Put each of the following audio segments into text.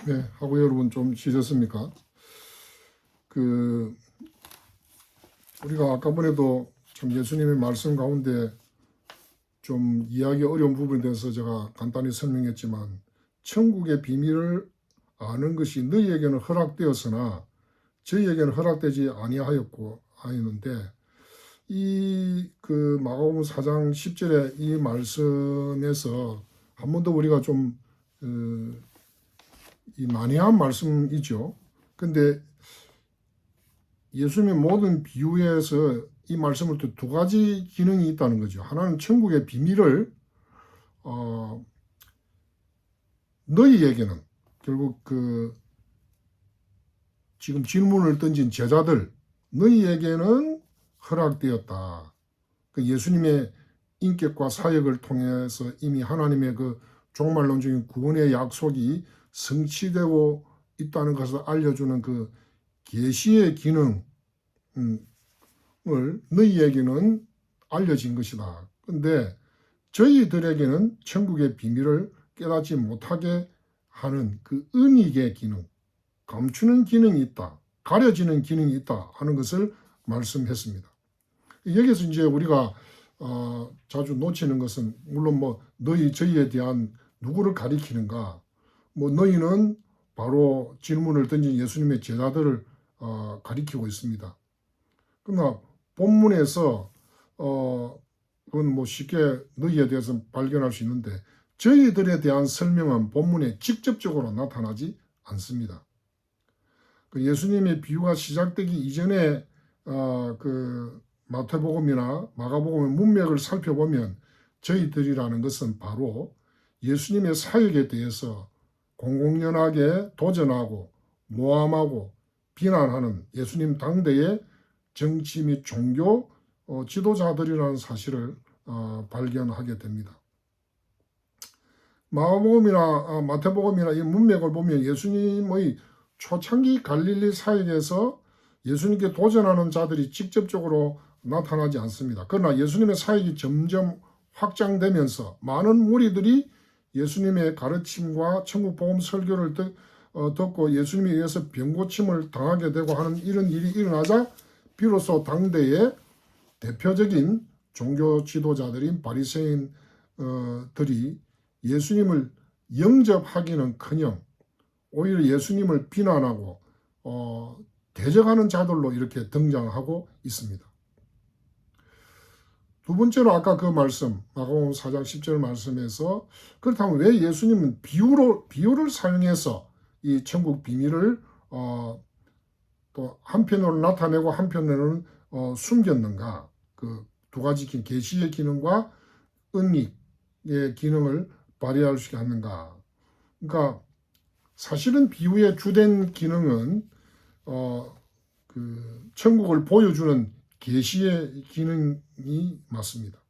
네, 하고 여러분 좀 쉬셨습니까? 우리가 아까번에도 참 예수님의 말씀 가운데 좀 이해하기 어려운 부분에 대해서 제가 간단히 설명했지만, 천국의 비밀을 아는 것이 너희에게는 허락되었으나 저희에게는 허락되지 아니하였고 하였는데, 마가복음 4장 10절의 이 말씀에서 한 번 더 우리가 좀 이 난해한 말씀이죠. 근데 예수님의 모든 비유에서 이 말씀을 또 두 가지 기능이 있다는 거죠. 하나는 천국의 비밀을 너희에게는, 결국 지금 질문을 던진 제자들, 너희에게는 허락되었다. 예수님의 인격과 사역을 통해서 이미 하나님의 종말론적인 구원의 약속이 성취되고 있다는 것을 알려주는 계시의 기능을 너희에게는 알려진 것이다. 그런데 저희들에게는 천국의 비밀을 깨닫지 못하게 하는 은익의 기능, 감추는 기능이 있다, 가려지는 기능이 있다 하는 것을 말씀했습니다. 여기서 이제 우리가 자주 놓치는 것은, 물론 저희에 대한 누구를 가리키는가, 너희는 바로 질문을 던진 예수님의 제자들을 가리키고 있습니다. 그러나 본문에서 그건 쉽게 너희에 대해서 발견할 수 있는데, 저희들에 대한 설명은 본문에 직접적으로 나타나지 않습니다. 예수님의 비유가 시작되기 이전에 마태복음이나 마가복음의 문맥을 살펴보면, 저희들이라는 것은 바로 예수님의 사역에 대해서 공공연하게 도전하고 모함하고 비난하는 예수님 당대의 정치 및 종교 지도자들이라는 사실을 발견하게 됩니다. 마가복음이나 마태복음이나 이 문맥을 보면 예수님의 초창기 갈릴리 사역에서 예수님께 도전하는 자들이 직접적으로 나타나지 않습니다. 그러나 예수님의 사역이 점점 확장되면서 많은 무리들이 예수님의 가르침과 천국 복음 설교를 듣고 예수님에 의해서 병고침을 당하게 되고 하는 이런 일이 일어나자, 비로소 당대의 대표적인 종교 지도자들인 바리새인들이 예수님을 영접하기는커녕 오히려 예수님을 비난하고 대적하는 자들로 이렇게 등장하고 있습니다. 두 번째로 아까 말씀, 마가복음 4장 10절 말씀에서, 그렇다면 왜 예수님은 비유를 사용해서 이 천국 비밀을 또 한편으로 나타내고 한편으로는 숨겼는가? 두 가지 계시의 기능과 은닉의 기능을 발휘할 수 있게 하는가? 그러니까 사실은 비유의 주된 기능은 천국을 보여주는 계시의 기능이 맞습니다.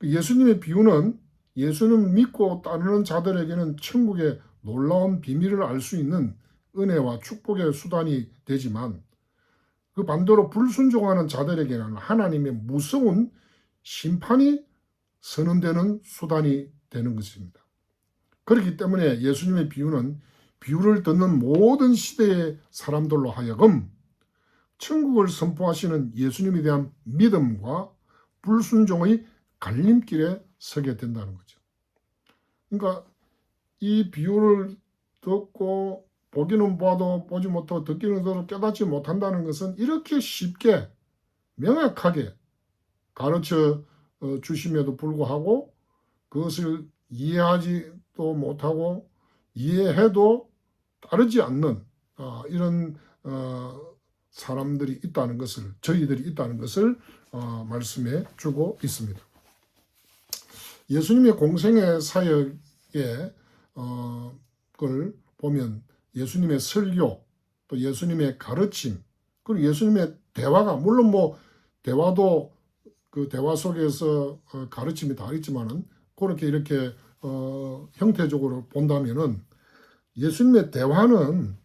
예수님의 비유는 예수님 믿고 따르는 자들에게는 천국의 놀라운 비밀을 알 수 있는 은혜와 축복의 수단이 되지만, 반대로 불순종하는 자들에게는 하나님의 무서운 심판이 선언되는 수단이 되는 것입니다. 그렇기 때문에 예수님의 비유는 비유를 듣는 모든 시대의 사람들로 하여금 천국을 선포하시는 예수님에 대한 믿음과 불순종의 갈림길에 서게 된다는 거죠. 그러니까 이 비유를 듣고 보기는 봐도 보지 못하고 듣기는 들어도 깨닫지 못한다는 것은 이렇게 쉽게 명확하게 가르쳐 주심에도 불구하고 그것을 이해하지도 못하고 이해해도 따르지 않는 이런 사람들이 있다는 것을, 저희들이 있다는 것을 말씀해 주고 있습니다. 예수님의 공생의 사역의 걸 보면 예수님의 설교, 또 예수님의 가르침, 그리고 예수님의 대화가, 물론 대화도 대화 속에서 가르침이 다 있지만은, 그렇게 이렇게 형태적으로 본다면은 예수님의 대화는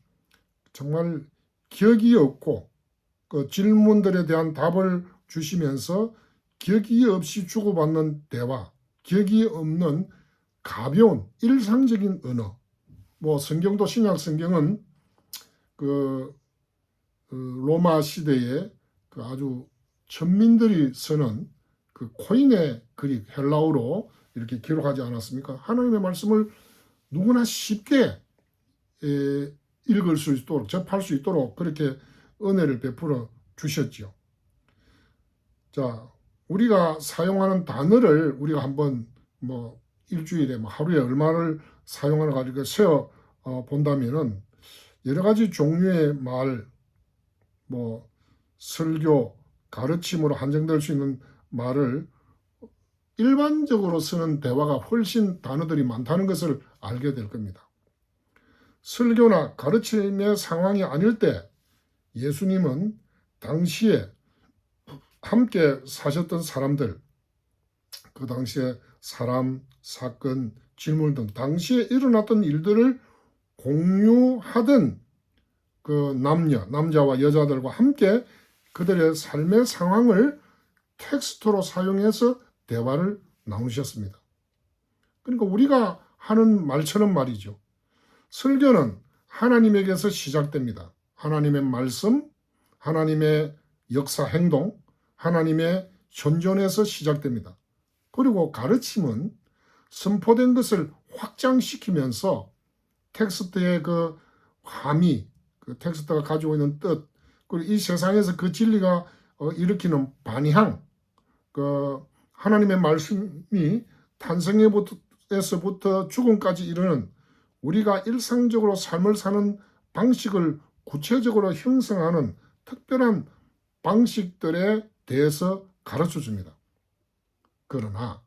정말 격이 없고, 질문들에 대한 답을 주시면서 격이 없이 주고받는 대화, 격이 없는 가벼운 일상적인 언어, 뭐 성경도 신약 성경은 그 로마 시대에 그 아주 천민들이 쓰는 그 코인의 그릭 헬라어로 이렇게 기록하지 않았습니까? 하나님의 말씀을 누구나 쉽게 읽을 수 있도록 접할 수 있도록 그렇게 은혜를 베풀어 주셨지요. 자, 우리가 사용하는 단어를 우리가 한번 뭐 일주일에 뭐 하루에 얼마를 사용하는가 이렇게 세어 본다면은 여러 가지 종류의 말, 뭐 설교, 가르침으로 한정될 수 있는 말을 일반적으로 쓰는 대화가 훨씬 단어들이 많다는 것을 알게 될 겁니다. 설교나 가르침의 상황이 아닐 때 예수님은 당시에 함께 사셨던 사람들, 그 당시에 사람, 사건, 질문 등 당시에 일어났던 일들을 공유하던 그 남자와 여자들과 함께 그들의 삶의 상황을 텍스트로 사용해서 대화를 나누셨습니다. 그러니까 우리가 하는 말처럼 말이죠. 설교는 하나님에게서 시작됩니다. 하나님의 말씀, 하나님의 역사 행동, 하나님의 현존에서 시작됩니다. 그리고 가르침은 선포된 것을 확장시키면서 텍스트의 그 함의, 그 텍스트가 가지고 있는 뜻, 그리고 이 세상에서 그 진리가 일으키는 반향, 그 하나님의 말씀이 탄생에서부터 죽음까지 이르는 우리가 일상적으로 삶을 사는 방식을 구체적으로 형성하는 특별한 방식들에 대해서 가르쳐 줍니다. 그러나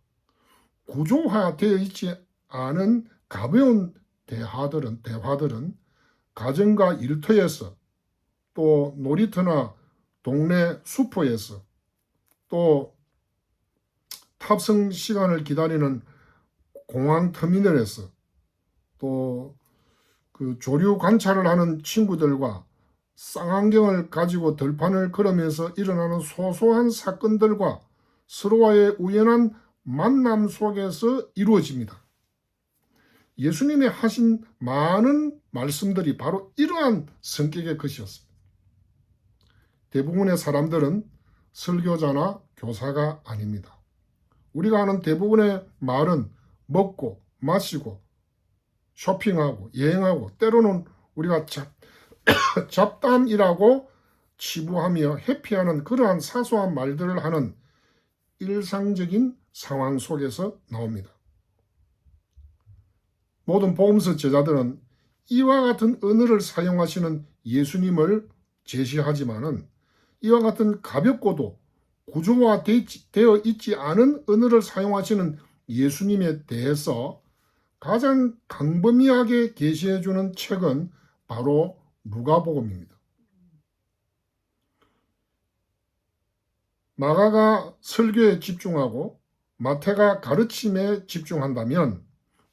구조화되어 있지 않은 가벼운 대화들은 가정과 일터에서 또 놀이터나 동네 슈퍼에서 또 탑승 시간을 기다리는 공항 터미널에서 또 그 조류 관찰을 하는 친구들과 쌍안경을 가지고 들판을 걸으면서 일어나는 소소한 사건들과 서로와의 우연한 만남 속에서 이루어집니다. 예수님이 하신 많은 말씀들이 바로 이러한 성격의 것이었습니다. 대부분의 사람들은 설교자나 교사가 아닙니다. 우리가 하는 대부분의 말은 먹고 마시고 쇼핑하고 여행하고 때로는 우리가 잡담이라고 치부하며 회피하는 그러한 사소한 말들을 하는 일상적인 상황 속에서 나옵니다. 모든 복음서 제자들은 이와 같은 언어를 사용하시는 예수님을 제시하지만은 이와 같은 가볍고도 구조화되어 있지 않은 언어를 사용하시는 예수님에 대해서 가장 광범위하게 계시해주는 책은 바로 누가복음입니다. 마가가 설교에 집중하고 마태가 가르침에 집중한다면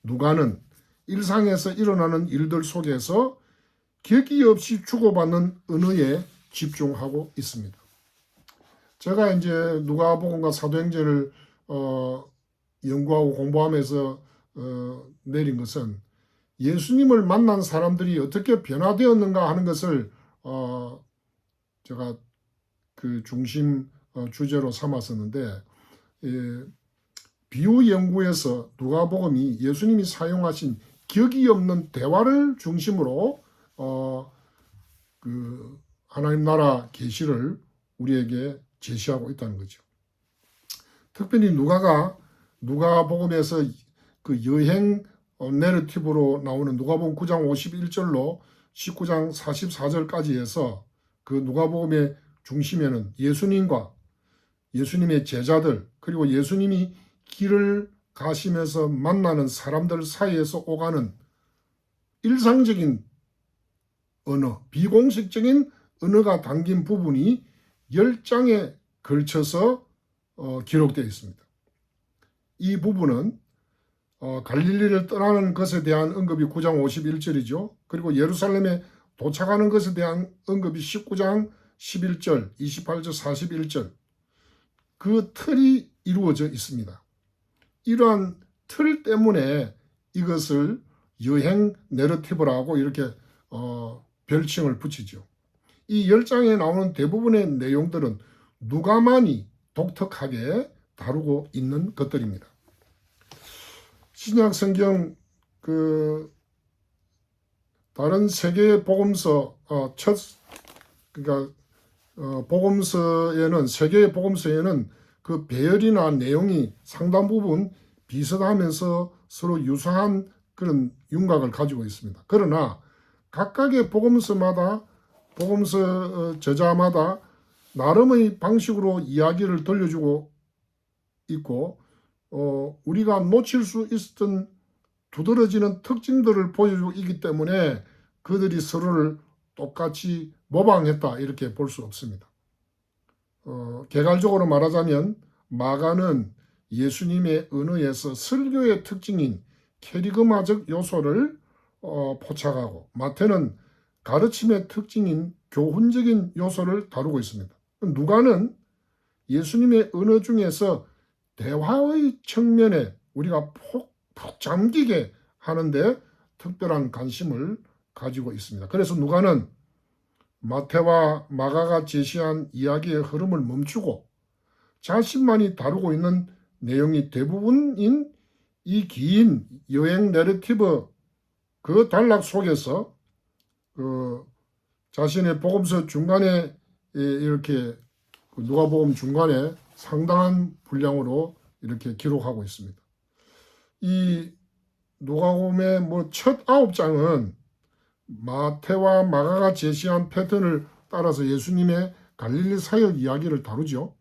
누가는 일상에서 일어나는 일들 속에서 격이 없이 주고받는 언어에 집중하고 있습니다. 제가 이제 누가복음과 사도행전을 연구하고 공부하면서 내린 것은 예수님을 만난 사람들이 어떻게 변화되었는가 하는 것을 제가 그 중심 주제로 삼았었는데 비유 연구에서 누가복음이 예수님이 사용하신 격이 없는 대화를 중심으로 그 하나님 나라 계시를 우리에게 제시하고 있다는 거죠. 특별히 누가복음에서 그 여행 내러티브로 나오는 누가복음 9장 51절로 19장 44절까지 해서 그 누가복음의 중심에는 예수님과 예수님의 제자들 그리고 예수님이 길을 가시면서 만나는 사람들 사이에서 오가는 일상적인 언어, 비공식적인 언어가 담긴 부분이 10장에 걸쳐서 기록되어 있습니다. 이 부분은 갈릴리를 떠나는 것에 대한 언급이 9장 51절이죠. 그리고 예루살렘에 도착하는 것에 대한 언급이 19장 11절, 28절, 41절. 그 틀이 이루어져 있습니다. 이러한 틀 때문에 이것을 여행 내러티브라고 이렇게 별칭을 붙이죠. 이 10장에 나오는 대부분의 내용들은 누가만이 독특하게 다루고 있는 것들입니다. 신약 성경 다른 세계의 복음서 그러니까 복음서에는 세계의 복음서에는 그 배열이나 내용이 상당 부분 비슷하면서 서로 유사한 그런 윤곽을 가지고 있습니다. 그러나 각각의 복음서마다 복음서 저자마다 나름의 방식으로 이야기를 들려주고 있고 우리가 놓칠 수 있었던 두드러지는 특징들을 보여주고 있기 때문에 그들이 서로를 똑같이 모방했다 이렇게 볼 수 없습니다. 개괄적으로 말하자면 마가는 예수님의 언어에서 설교의 특징인 캐리그마적 요소를 포착하고 마태는 가르침의 특징인 교훈적인 요소를 다루고 있습니다. 누가는 예수님의 언어 중에서 대화의 측면에 우리가 푹 잠기게 하는데 특별한 관심을 가지고 있습니다. 그래서 누가는 마태와 마가가 제시한 이야기의 흐름을 멈추고 자신만이 다루고 있는 내용이 대부분인 이 긴 여행 내러티브 그 단락 속에서 자신의 복음서 중간에 이렇게 누가복음 중간에 상당한 분량으로 이렇게 기록하고 있습니다. 이 누가복음의 첫 9장은 마태와 마가가 제시한 패턴을 따라서 예수님의 갈릴리 사역 이야기를 다루죠.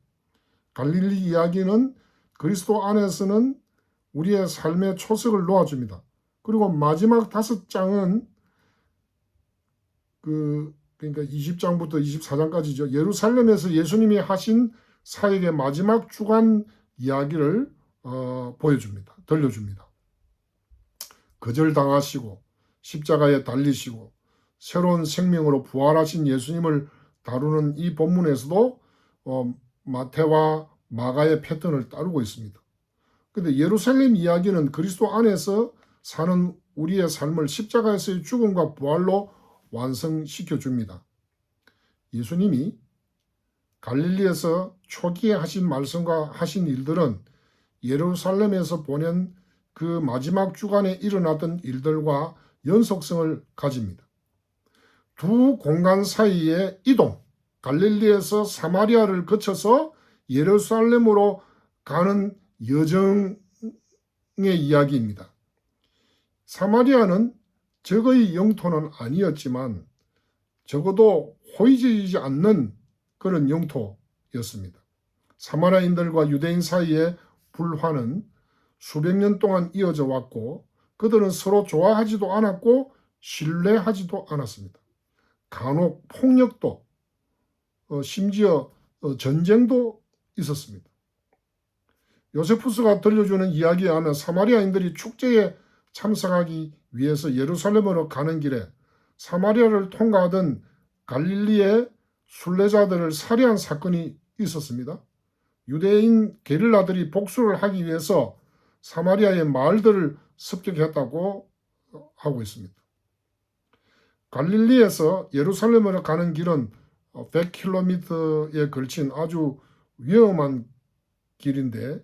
갈릴리 이야기는 그리스도 안에서는 우리의 삶의 초석을 놓아줍니다. 그리고 마지막 5장은 그러니까 20장부터 24장까지죠. 예루살렘에서 예수님이 하신 사역의 마지막 주간 이야기를 보여줍니다. 들려줍니다. 거절당하시고 십자가에 달리시고 새로운 생명으로 부활하신 예수님을 다루는 이 본문에서도 마태와 마가의 패턴을 따르고 있습니다. 그런데 예루살렘 이야기는 그리스도 안에서 사는 우리의 삶을 십자가에서의 죽음과 부활로 완성시켜 줍니다. 예수님이 갈릴리에서 초기에 하신 말씀과 하신 일들은 예루살렘에서 보낸 그 마지막 주간에 일어났던 일들과 연속성을 가집니다. 두 공간 사이의 이동, 갈릴리에서 사마리아를 거쳐서 예루살렘으로 가는 여정의 이야기입니다. 사마리아는 적의 영토는 아니었지만 적어도 호의적이지 않는 그런 영토였습니다. 사마리아인들과 유대인 사이의 불화는 수백 년 동안 이어져 왔고 그들은 서로 좋아하지도 않았고 신뢰하지도 않았습니다. 간혹 폭력도 심지어 전쟁도 있었습니다. 요세푸스가 들려주는 이야기에 하면 사마리아인들이 축제에 참석하기 위해서 예루살렘으로 가는 길에 사마리아를 통과하던 갈릴리의 순례자들을 살해한 사건이 있었습니다. 유대인 게릴라들이 복수를 하기 위해서 사마리아의 마을들을 습격했다고 하고 있습니다. 갈릴리에서 예루살렘으로 가는 길은 100km에 걸친 아주 위험한 길인데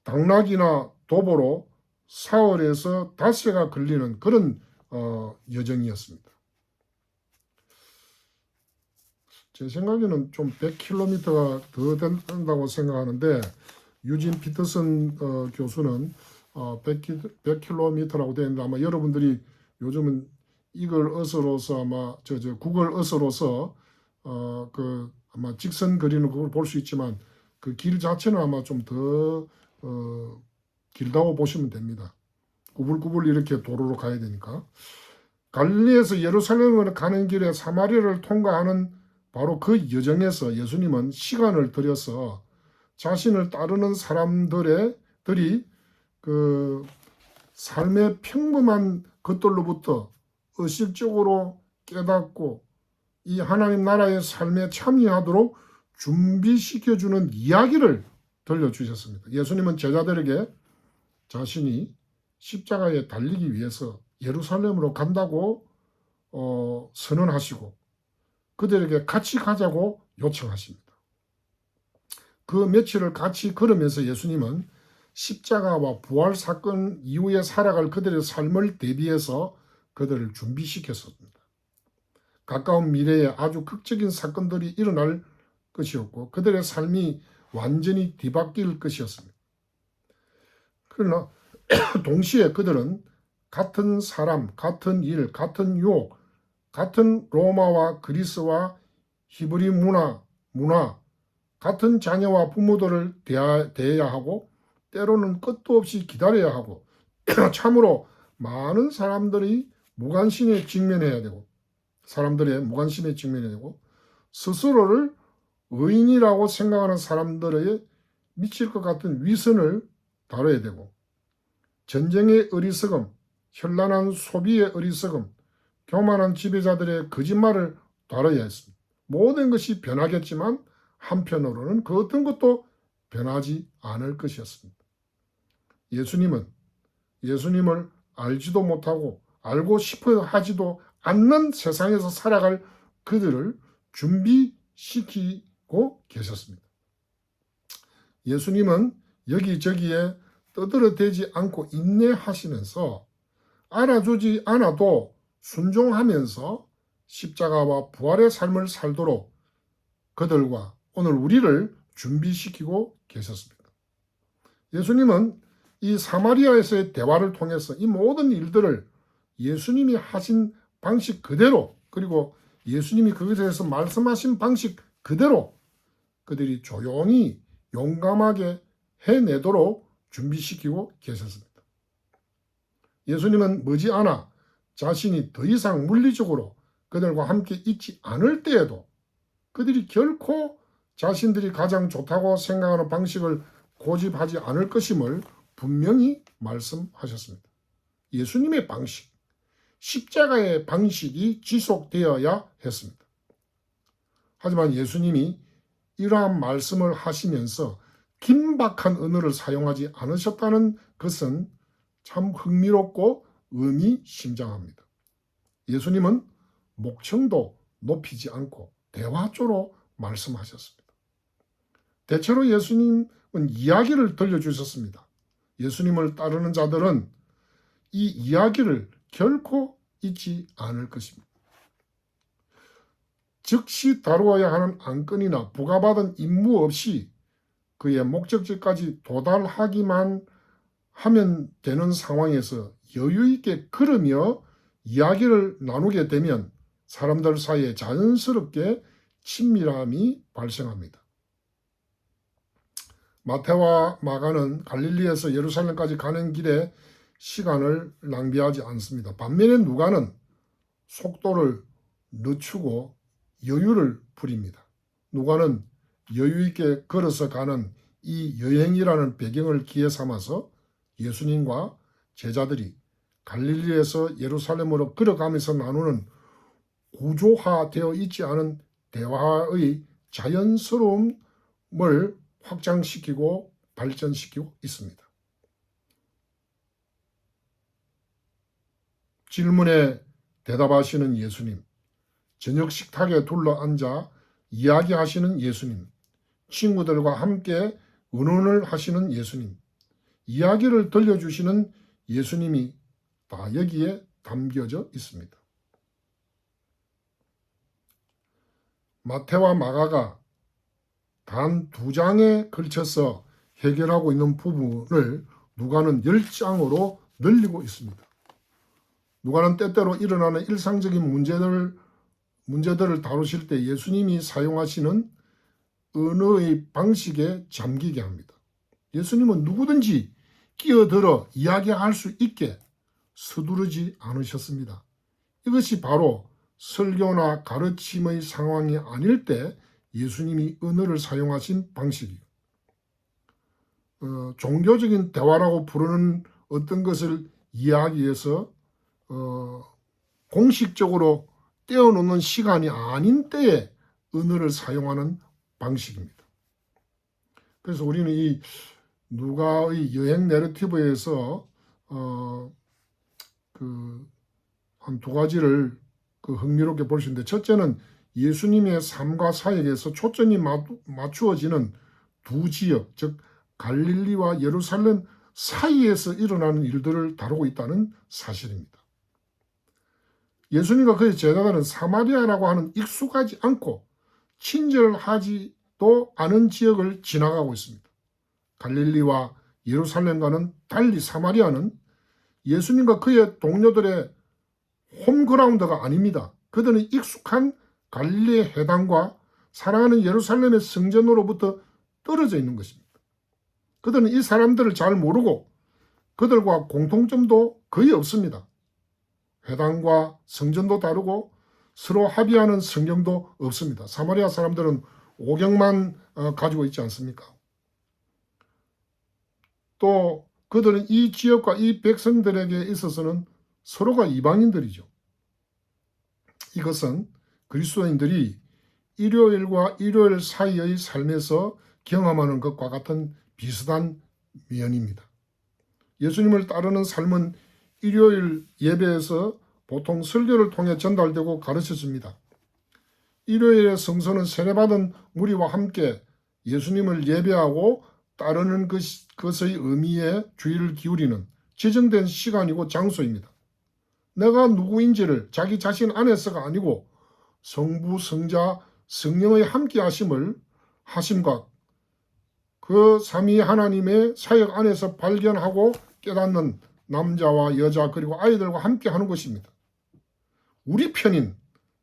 당락이나 도보로 사흘에서 닷새가 걸리는 그런 여정이었습니다. 제 생각에는 좀 100km가 더 된다고 생각하는데 유진 피터슨 교수는 100km라고 되어 있는데 아마 여러분들이 요즘은 이걸 어서로서 아마 구글 어서로서 아마 직선 그리는 그걸 볼 수 있지만 그 길 자체는 아마 좀 더 길다고 보시면 됩니다. 구불구불 이렇게 도로로 가야 되니까. 갈릴리에서 예루살렘으로 가는 길에 사마리아를 통과하는 바로 그 여정에서 예수님은 시간을 들여서 자신을 따르는 사람들이 그 삶의 평범한 것들로부터 의식적으로 깨닫고 이 하나님 나라의 삶에 참여하도록 준비시켜주는 이야기를 들려주셨습니다. 예수님은 제자들에게 자신이 십자가에 달리기 위해서 예루살렘으로 간다고 선언하시고 그들에게 같이 가자고 요청하십니다. 그 며칠을 같이 걸으면서 예수님은 십자가와 부활 사건 이후에 살아갈 그들의 삶을 대비해서 그들을 준비시켰습니다. 가까운 미래에 아주 극적인 사건들이 일어날 것이었고 그들의 삶이 완전히 뒤바뀔 것이었습니다. 그러나 동시에 그들은 같은 사람, 같은 일, 같은 유혹, 같은 로마와 그리스와 히브리 문화, 같은 자녀와 부모들을 대해야 하고 때로는 끝도 없이 기다려야 하고 참으로 많은 사람들의 무관심에 직면해야 되고 스스로를 의인이라고 생각하는 사람들에게 미칠 것 같은 위선을 다뤄야 되고 전쟁의 어리석음, 현란한 소비의 어리석음, 교만한 지배자들의 거짓말을 다뤄야 했습니다. 모든 것이 변하겠지만 한편으로는 그 어떤 것도 변하지 않을 것이었습니다. 예수님을 알지도 못하고 알고 싶어 하지도 않는 세상에서 살아갈 그들을 준비시키고 계셨습니다. 예수님은 여기저기에 떠들어대지 않고 인내하시면서 알아주지 않아도 순종하면서 십자가와 부활의 삶을 살도록 그들과 오늘 우리를 준비시키고 계셨습니다. 예수님은 이 사마리아에서의 대화를 통해서 이 모든 일들을 예수님이 하신 방식 그대로 그리고 예수님이 그것에 대해서 말씀하신 방식 그대로 그들이 조용히 용감하게 해내도록 준비시키고 계셨습니다. 예수님은 머지않아 자신이 더 이상 물리적으로 그들과 함께 있지 않을 때에도 그들이 결코 자신들이 가장 좋다고 생각하는 방식을 고집하지 않을 것임을 분명히 말씀하셨습니다. 예수님의 방식, 십자가의 방식이 지속되어야 했습니다. 하지만 예수님이 이러한 말씀을 하시면서 긴박한 언어를 사용하지 않으셨다는 것은 참 흥미롭고 의미심장합니다. 예수님은 목청도 높이지 않고 대화조로 말씀하셨습니다. 대체로 예수님은 이야기를 들려주셨습니다. 예수님을 따르는 자들은 이 이야기를 결코 잊지 않을 것입니다. 즉시 다루어야 하는 안건이나 부과받은 임무 없이 그의 목적지까지 도달하기만 하면 되는 상황에서 여유 있게 걸으며 이야기를 나누게 되면 사람들 사이에 자연스럽게 친밀함이 발생합니다. 마태와 마가는 갈릴리에서 예루살렘까지 가는 길에 시간을 낭비하지 않습니다. 반면에 누가는 속도를 늦추고 여유를 부립니다. 누가는 여유 있게 걸어서 가는 이 여행이라는 배경을 기회 삼아서 예수님과 제자들이 갈릴리에서 예루살렘으로 걸어가면서 나누는 구조화되어 있지 않은 대화의 자연스러움을 확장시키고 발전시키고 있습니다. 질문에 대답하시는 예수님, 저녁 식탁에 둘러앉아 이야기하시는 예수님, 친구들과 함께 의논을 하시는 예수님, 이야기를 들려주시는 예수님이 다 여기에 담겨져 있습니다. 마태와 마가가 단 2장에 걸쳐서 해결하고 있는 부분을 누가는 10장으로 늘리고 있습니다. 누가는 때때로 일어나는 일상적인 문제들을 다루실 때 예수님이 사용하시는 언어의 방식에 잠기게 합니다. 예수님은 누구든지 끼어들어 이야기할 수 있게 서두르지 않으셨습니다. 이것이 바로 설교나 가르침의 상황이 아닐 때 예수님이 언어를 사용하신 방식이에요. 종교적인 대화라고 부르는 어떤 것을 이야기해서 공식적으로 떼어놓는 시간이 아닌 때에 언어를 사용하는 방식입니다. 그래서 우리는 이 누가의 여행 내러티브에서 한 두 가지를 흥미롭게 볼 수 있는데, 첫째는 예수님의 삶과 사역에서 초점이 맞추어지는 두 지역, 즉 갈릴리와 예루살렘 사이에서 일어나는 일들을 다루고 있다는 사실입니다. 예수님과 그의 제자들은 사마리아라고 하는 익숙하지 않고 친절하지도 않은 지역을 지나가고 있습니다. 갈릴리와 예루살렘과는 달리 사마리아는 예수님과 그의 동료들의 홈그라운드가 아닙니다. 그들은 익숙한 갈릴리의 해당과 사랑하는 예루살렘의 성전으로부터 떨어져 있는 것입니다. 그들은 이 사람들을 잘 모르고 그들과 공통점도 거의 없습니다. 회당과 성전도 다르고 서로 합의하는 성경도 없습니다. 사마리아 사람들은 오경만 가지고 있지 않습니까? 또 그들은 이 지역과 이 백성들에게 있어서는 서로가 이방인들이죠. 이것은 그리스도인들이 일요일과 일요일 사이의 삶에서 경험하는 것과 같은 비슷한 면입니다. 예수님을 따르는 삶은 일요일 예배에서 보통 설교를 통해 전달되고 가르쳐집니다. 일요일의 성서는 세례받은 무리와 함께 예수님을 예배하고 따르는 것의 의미에 주의를 기울이는 지정된 시간이고 장소입니다. 내가 누구인지를 자기 자신 안에서가 아니고 성부, 성자, 성령의 하심과 그 삼위 하나님의 사역 안에서 발견하고 깨닫는 남자와 여자 그리고 아이들과 함께 하는 것입니다. 우리 편인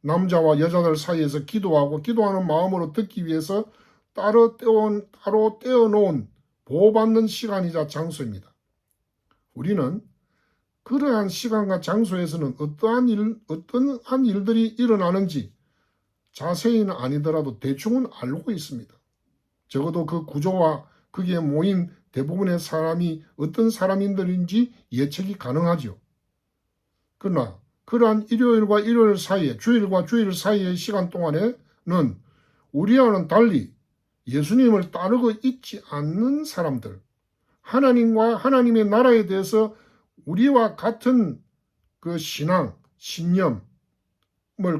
남자와 여자들 사이에서 기도하고 기도하는 마음으로 듣기 위해서 따로 떼어놓은 보호받는 시간이자 장소입니다. 우리는 그러한 시간과 장소에서는 어떠한 일들이 일어나는지 자세히는 아니더라도 대충은 알고 있습니다. 적어도 그 구조와 거기에 모인 대부분의 사람이 어떤 사람인들인지 예측이 가능하죠. 그러나 그러한 일요일과 일요일 사이에, 주일과 주일 사이의 시간 동안에는 우리와는 달리 예수님을 따르고 있지 않는 사람들, 하나님과 하나님의 나라에 대해서 우리와 같은 그 신앙, 신념을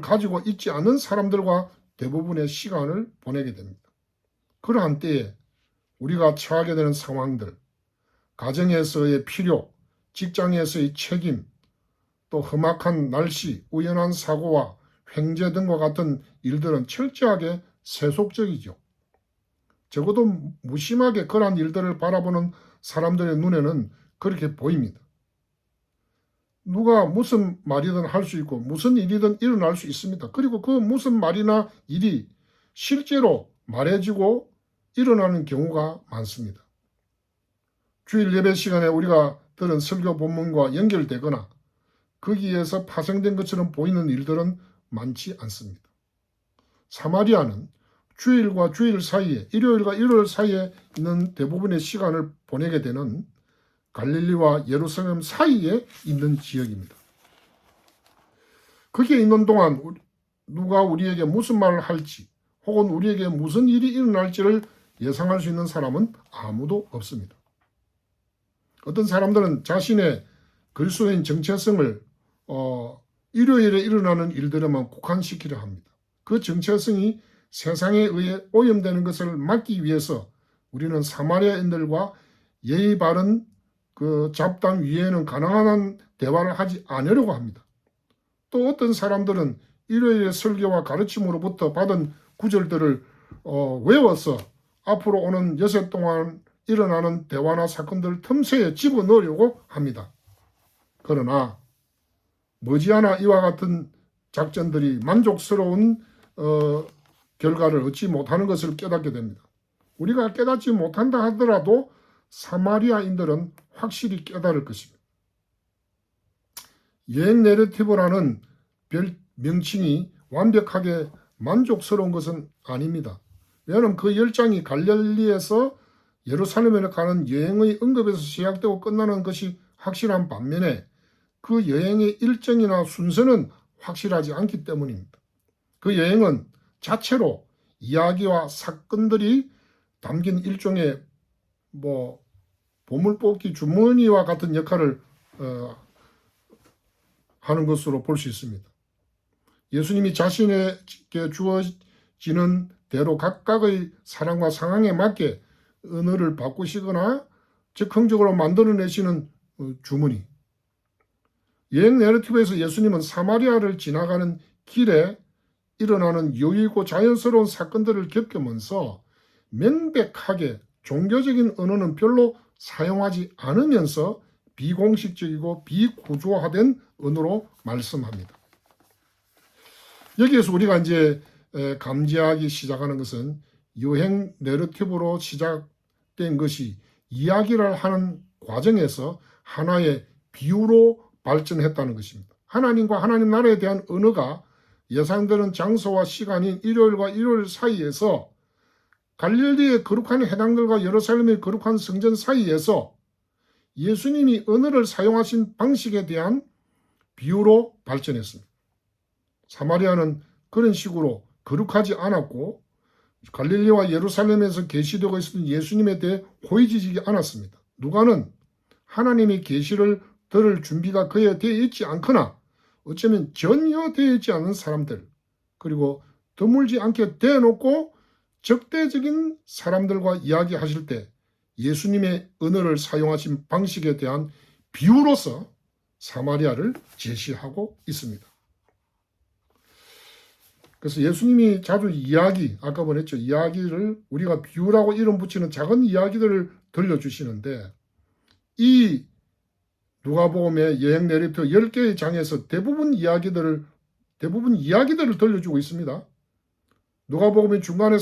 가지고 있지 않은 사람들과 대부분의 시간을 보내게 됩니다. 그러한 때에 우리가 처하게 되는 상황들, 가정에서의 필요, 직장에서의 책임, 또 험악한 날씨, 우연한 사고와 횡재 등과 같은 일들은 철저하게 세속적이죠. 적어도 무심하게 그러한 일들을 바라보는 사람들의 눈에는 그렇게 보입니다. 누가 무슨 말이든 할 수 있고 무슨 일이든 일어날 수 있습니다. 그리고 그 무슨 말이나 일이 실제로 말해지고 일어나는 경우가 많습니다. 주일 예배 시간에 우리가 들은 설교 본문과 연결되거나 거기에서 파생된 것처럼 보이는 일들은 많지 않습니다. 사마리아는 주일과 주일 사이에, 일요일과 일요일 사이에 있는 대부분의 시간을 보내게 되는 갈릴리와 예루살렘 사이에 있는 지역입니다. 거기에 있는 동안 누가 우리에게 무슨 말을 할지 혹은 우리에게 무슨 일이 일어날지를 예상할 수 있는 사람은 아무도 없습니다. 어떤 사람들은 자신의 그리스도인 정체성을 일요일에 일어나는 일들에만 국한시키려 합니다. 그 정체성이 세상에 의해 오염되는 것을 막기 위해서 우리는 사마리아인들과 예의 바른 그 잡담 위에는 가능한 대화를 하지 않으려고 합니다. 또 어떤 사람들은 일요일의 설교와 가르침으로부터 받은 구절들을 외워서 앞으로 오는 여세 동안 일어나는 대화나 사건들 틈새에 집어넣으려고 합니다. 그러나 머지않아 이와 같은 작전들이 만족스러운 결과를 얻지 못하는 것을 깨닫게 됩니다. 우리가 깨닫지 못한다 하더라도 사마리아인들은 확실히 깨달을 것입니다. 여행 내러티브라는 별 명칭이 완벽하게 만족스러운 것은 아닙니다. 왜냐하면 그 열장이 갈릴리에서 예루살렘에 가는 여행의 언급에서 시작되고 끝나는 것이 확실한 반면에 그 여행의 일정이나 순서는 확실하지 않기 때문입니다. 그 여행은 자체로 이야기와 사건들이 담긴 일종의 보물뽑기 주머니와 같은 역할을 하는 것으로 볼 수 있습니다. 예수님이 자신에게 주어지는 대로 각각의 사랑과 상황에 맞게 언어를 바꾸시거나 즉흥적으로 만들어내시는 주문이. 여행 내러티브에서 예수님은 사마리아를 지나가는 길에 일어나는 여유있고 자연스러운 사건들을 겪으면서 명백하게 종교적인 언어는 별로 사용하지 않으면서 비공식적이고 비구조화된 언어로 말씀합니다. 여기에서 우리가 이제 감지하기 시작하는 것은 여행 내러티브로 시작된 것이 이야기를 하는 과정에서 하나의 비유로 발전했다는 것입니다. 하나님과 하나님 나라에 대한 언어가 예상되는 장소와 시간인 일요일과 일요일 사이에서 갈릴리의 거룩한 해당들과 예루살렘의 거룩한 성전 사이에서 예수님이 언어를 사용하신 방식에 대한 비유로 발전했습니다. 사마리아는 그런 식으로 거룩하지 않았고 갈릴리와 예루살렘에서 계시되고 있었던 예수님에 대해 호의지지 않았습니다. 누가는 하나님의 계시를 들을 준비가 그에 되어 있지 않거나 어쩌면 전혀 되어 있지 않은 사람들, 그리고 드물지 않게 대놓고 적대적인 사람들과 이야기하실 때 예수님의 언어를 사용하신 방식에 대한 비유로서 사마리아를 제시하고 있습니다. 그래서 예수님이 자주 아까 말했죠. 이야기를 우리가 비유라고 이름 붙이는 작은 이야기들을 들려주시는데, 이 누가복음의 여행 내러티브 10개의 장에서 대부분 이야기들을 들려주고 있습니다. 누가복음의 중간에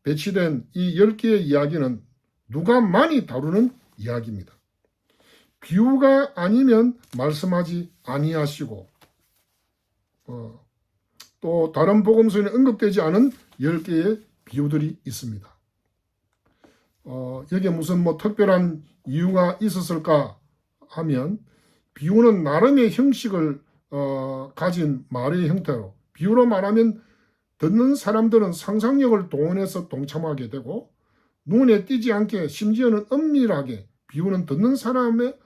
배치된 이 10개의 이야기는 누가만이 다루는 이야기입니다. 비유가 아니면 말씀하지 아니하시고 또 다른 복음서에는 언급되지 않은 10개의 비유들이 있습니다. 여기에 무슨 특별한 이유가 있었을까 하면, 비유는 나름의 형식을 가진 말의 형태로, 비유로 말하면 듣는 사람들은 상상력을 동원해서 동참하게 되고 눈에 띄지 않게 심지어는 은밀하게 비유는 듣는 사람을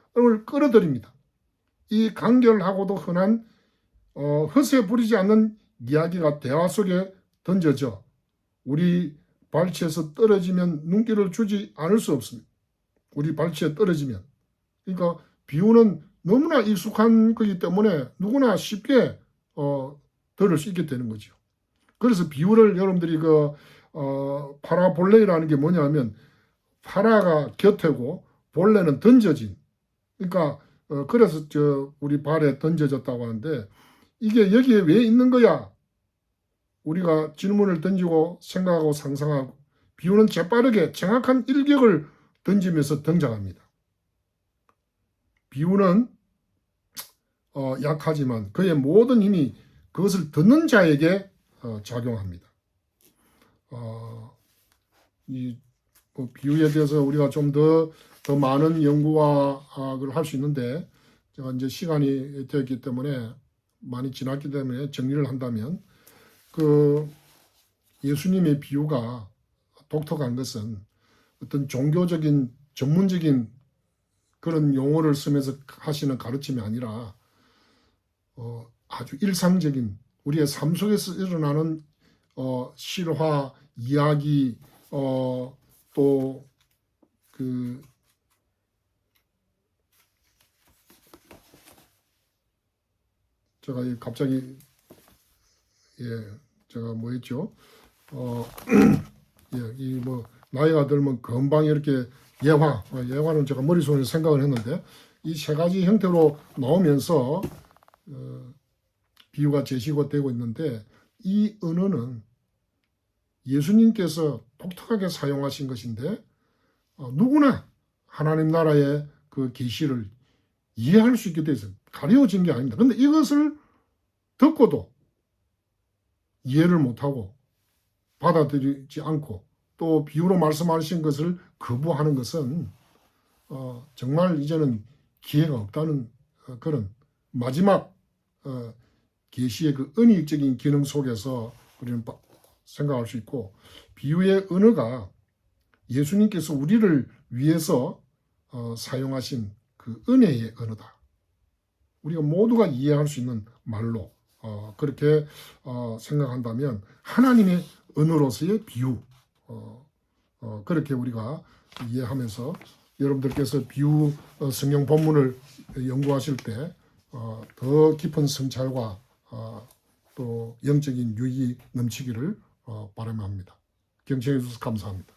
끌어들입니다. 이 간결하고도 흔한 허세 부리지 않는 이야기가 대화 속에 던져져 우리 발치에서 떨어지면 눈길을 주지 않을 수 없습니다. 우리 발치에 떨어지면. 그러니까 비유는 너무나 익숙한 거기 때문에 누구나 쉽게 들을 수 있게 되는 거죠. 그래서 비유를 여러분들이 파라볼레이라는 게 뭐냐면 파라가 곁에고 볼레는 던져진. 그러니까 그래서 우리 발에 던져졌다고 하는데, 이게 여기에 왜 있는 거야? 우리가 질문을 던지고 생각하고 상상하고, 비유는 재빠르게 정확한 일격을 던지면서 등장합니다. 비유는 약하지만 그의 모든 힘이 그것을 듣는 자에게 작용합니다. 이 비유에 대해서 우리가 좀 더 많은 연구를 할 수 있는데, 제가 이제 시간이 되었기 때문에, 많이 지났기 때문에 정리를 한다면, 예수님의 비유가 독특한 것은 어떤 종교적인 전문적인 그런 용어를 쓰면서 하시는 가르침이 아니라 아주 일상적인 우리의 삶 속에서 일어나는 실화, 이야기, 또 제가 갑자기 제가 뭐였죠? 나이가 들면 금방 이렇게 예화는 제가 머릿속에 생각을 했는데, 이 세 가지 형태로 나오면서 비유가 제시가 되고 있는데, 이 언어는 예수님께서 독특하게 사용하신 것인데 누구나 하나님 나라의 그 계시를 이해할 수 있게 되어 있어요. 가려진 게 아닙니다. 그런데 이것을 듣고도 이해를 못하고 받아들이지 않고 또 비유로 말씀하신 것을 거부하는 것은 정말 이제는 기회가 없다는 그런 마지막 계시의 그 은익적인 기능 속에서 우리는 생각할 수 있고, 비유의 언어가 예수님께서 우리를 위해서 사용하신 그 은혜의 언어다. 우리가 모두가 이해할 수 있는 말로 그렇게 생각한다면 하나님의 언어로서의 비유 그렇게 우리가 이해하면서 여러분들께서 비유 성경 본문을 연구하실 때 더 깊은 성찰과 또 영적인 유익이 넘치기를 바라며 합니다. 경청해 주셔서 감사합니다.